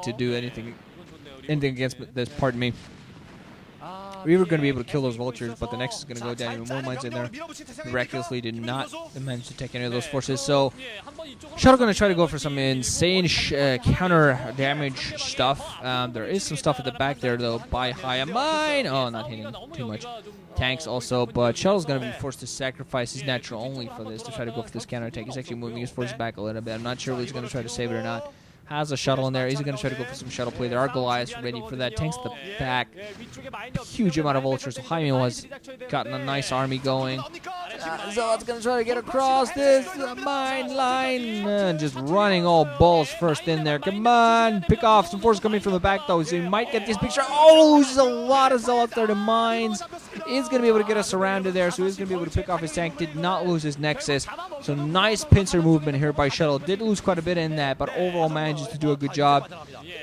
to do anything against this. Pardon me. We were going to be able to kill those vultures, but the Nexus is going to go down. Even more mines in there. Miraculously did not manage to take any of those forces. So Shuttle going to try to go for some insane counter damage stuff. There is some stuff at the back there though by HiyA mine. Oh, not hitting too much. Tanks also, but Shuttle's going to be forced to sacrifice his natural only for this to try to go for this counter attack. He's actually moving his forces back a little bit. I'm not sure if he's going to try to save it or not. Has a shuttle in there. Is he going to try to go for some shuttle play? There are Goliaths ready for that. Tanks at the back. Huge amount of vultures. So HiyA has gotten a nice army going. Zealot's going to try to get across this mine line. Just running all balls first in there. Come on. Pick off. Some forces coming from the back, though. So he might get this picture. Oh, loses a lot of Zealots there to mines. Is going to be able to get us surrounded there. So he's going to be able to pick off his tank. Did not lose his Nexus. So nice pincer movement here by Shuttle. Did lose quite a bit in that, but overall manages to do a good job.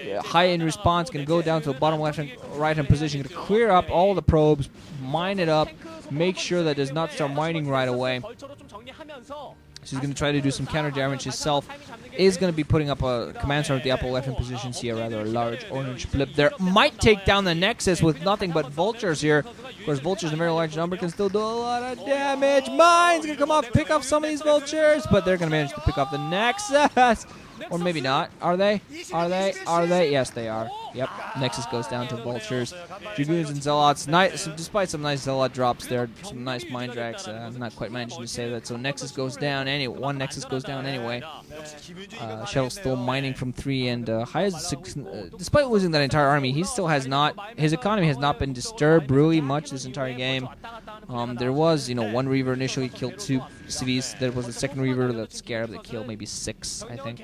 HiyA in response can go down to the bottom left and right hand position, going to clear up all the probes, mine it up, make sure that does not start mining right away. So he's going to try to do some counter damage himself. Is going to be putting up a command center at the upper left hand position. See a rather large orange blip there. Might take down the Nexus with nothing but vultures here. Of course, vultures in a very large number can still do a lot of damage. Mines going to come off, pick off some of these vultures, but they're going to manage to pick off the Nexus. Or maybe not. Are they? Are they? Are they? Yes, they are. Yep. Nexus goes down to vultures. Dragoons and Zealots. Nice, despite some nice Zealot drops there, some nice mine drags. I'm not quite managing to say that. So Nexus goes down anyway. One Nexus goes down anyway. Shuttle's still mining from 3, and HiyA's despite losing that entire army, he still has not. His economy has not been disturbed really much this entire game. There was, one Reaver initially killed 2 cities. There was a second Reaver that scared that killed maybe 6, I think.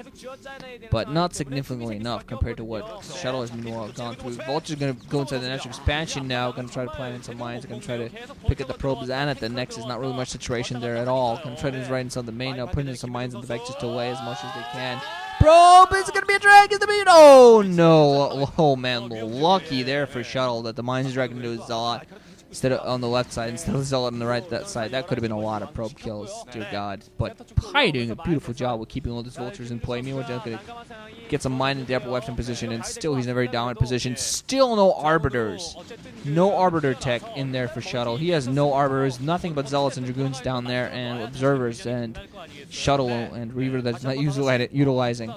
But not significantly enough compared to what Shuttle has meanwhile gone through. Vulture's going to go inside the natural expansion now. Going to try to plant in some mines. Going to try to pick at the probes and at the Nexus. Not really much saturation there at all. Going to try to right inside the main now. Putting in some mines in the back just to delay as much as they can. Probe! Is it going to be a drag? Is it going to be? Oh no! Oh man, lucky there for Shuttle that the mines is dragging into his Zealot. Instead of on the left side, instead of Zealot on the right that side. That could have been a lot of probe kills, dear God. But HiyA doing a beautiful job with keeping all these vultures in play. Meanwhile, just gonna get some mine in the upper left-hand position, and still he's in a very dominant position. Still no arbiters. No arbiter tech in there for Shuttle. He has no arbiters, nothing but Zealots and Dragoons down there, and observers, and Shuttle and Reaver that's not utilizing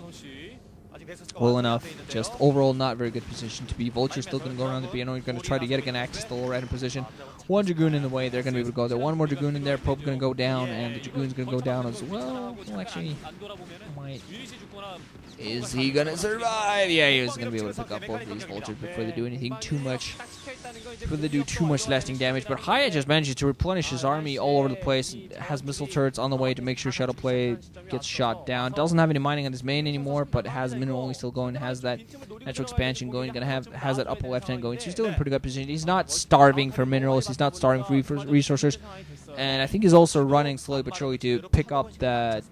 well enough. Just overall not very good position to be. Vulture's still going to go around the piano. You're going to try to get access to the lower right position. 1 Dragoon in the way. They're going to be able to go there. 1 more Dragoon in there. Probe's going to go down, and the Dragoon's going to go down as well. Well, actually, might. Is he going to survive? Yeah, he was going to be able to pick up both of these vultures before they do anything too much. Before they do too much lasting damage. But HiyA just manages to replenish his army all over the place. Has missile turrets on the way to make sure Shuttle play gets shot down. Doesn't have any mining on his main anymore, but has mineral only still going. Has that natural expansion going. Has that upper left hand going. So he's still in pretty good position. He's not starving for minerals. He's not starving for resources. And I think he's also running slowly but surely to pick up that.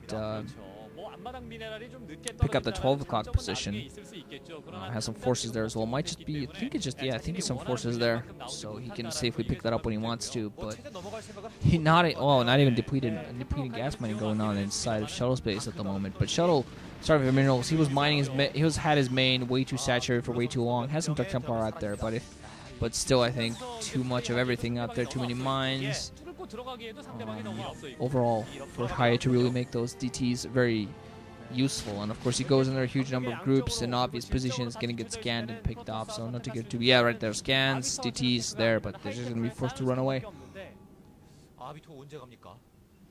Pick up the 12 o'clock position. Has some forces there as well. Might just be, I think it's some forces there, so he can safely pick that up when he wants to. But he not even depleting gas mining going on inside of Shuttle's base at the moment. But Shuttle, starving for minerals, he was mining had his main way too saturated for way too long. Has some Dark Templar out there, but still I think too much of everything out there. Too many mines. Overall, for HiyA to really make those DTs very useful, and of course he goes in there a huge number of groups in obvious positions, going to get scanned and picked off, so not to get too, yeah, right there, scans, DTs there, but they're just going to be forced to run away.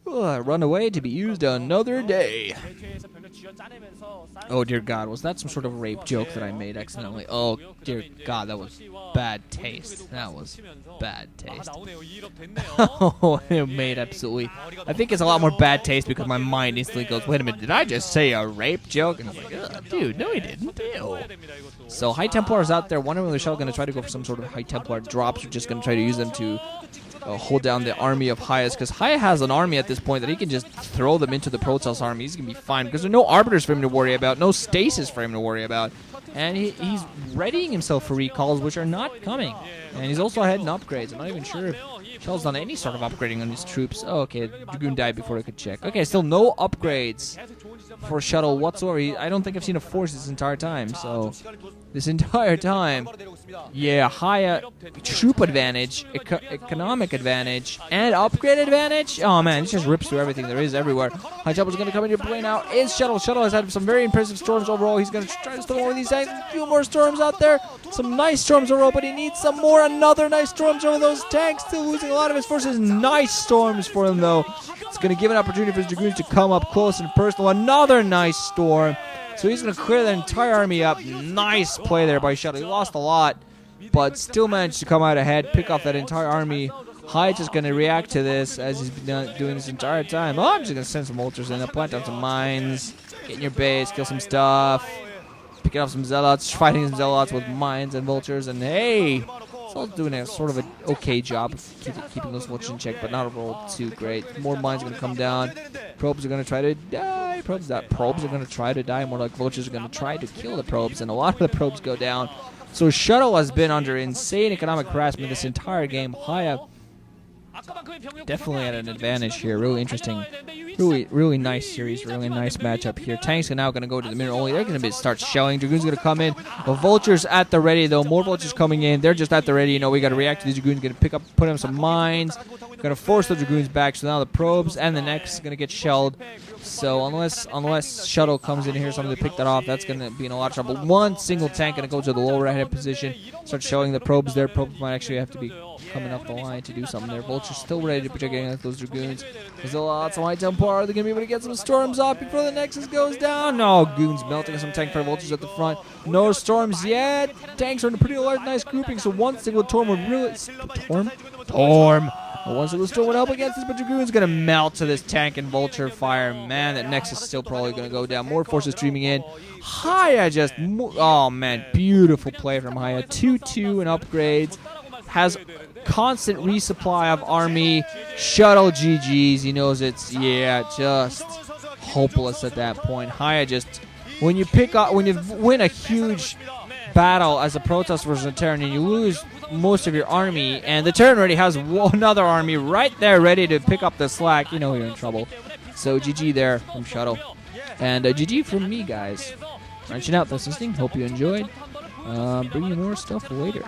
Run away to be used another day. Oh dear God, was that some sort of rape joke that I made accidentally? Oh dear God, that was bad taste. That was bad taste. Oh, it made absolutely. I think it's a lot more bad taste because my mind instantly goes, wait a minute, did I just say a rape joke? And I'm like, ugh, dude, no he didn't. Ew. So High Templars out there, wondering whether Shuttle going to try to go for some sort of High Templar drops, or just going to try to use them to hold down the army of HiyA's, because HiyA has an army at this point that he can just throw them into the Protoss army. He's going to be fine because there are no arbiters for him to worry about, no stasis for him to worry about, and he's readying himself for recalls, which are not coming. And he's also ahead in upgrades. I'm not even sure if Shuttle's done any sort of upgrading on his troops. Oh, okay, Dragoon died before I could check. Okay, still no upgrades for Shuttle whatsoever. I don't think I've seen a force this entire time. So this entire time, yeah, HiyA troop advantage, economic advantage, and upgrade advantage. Oh man, it just rips through everything there is everywhere. HiyA's going to come into play now. Is Shuttle. Shuttle has had some very impressive storms overall. He's going to try to storm over these tanks. A few more storms out there. Some nice storms overall, but he needs some more. Another nice storms over those tanks. Still losing a lot of his forces. Nice storms for him though. It's going to give an opportunity for his Dragoons to come up close and personal. Another nice storm. So he's going to clear that entire army up. Nice play there by Shuttle. He lost a lot, but still managed to come out ahead, pick off that entire army. HiyA just going to react to this as he's been doing this entire time. Oh, I'm just going to send some vultures in. Plant down some mines. Get in your base. Kill some stuff. Picking off some zealots. Fighting some zealots with mines and vultures. And hey, it's all doing a sort of an okay job of keeping those vultures in check, but not overall too great. More mines are going to come down. Probes are going to try to die. Probes are going to try to die. More like vultures are going to try to kill the probes, and a lot of the probes go down. So Shuttle has been under insane economic harassment this entire game. HiyA definitely at an advantage here. Really interesting. Really nice series. Really nice matchup here. Tanks are now going to go to the middle only. They're going to start shelling. Dragoons going to come in. The vultures at the ready though. More vultures coming in. They're just at the ready. You know, we got to react to these Dragoons. Going to put in some mines. Going to force the Dragoons back. So now the probes and the next is going to get shelled. So unless Shuttle comes in here, somebody to pick that off, that's going to be in a lot of trouble. One single tank going to go to the lower right-hand position. Start shelling the probes there. Probes might actually have to be coming up the line to do something there. Vulture's still ready to protect against those Dragoons. There's a lot of high tempo. Are they going to be able to get some storms off before the Nexus goes down? No, Goons melting some tank fire vultures at the front. No storms yet. Tanks are in a pretty large, nice grouping, so one single Torm would really... Torm! One single storm would help against this, but Dragoon's going to melt to this tank and vulture fire. Man, that Nexus is still probably going to go down. More forces streaming in. HiyA just... Oh, man, beautiful play from HiyA. 2-2 and upgrades. Has constant resupply of army. Shuttle GG's. He knows it's, yeah, just hopeless at that point. HiyA just... When you win a huge battle as a protoss versus a terran and you lose most of your army, and the terran already has another army right there ready to pick up the slack, you know you're in trouble. So GG there from Shuttle. And GG from me, guys. Branching out, that's listening. Hope you enjoyed. Bring you more stuff later.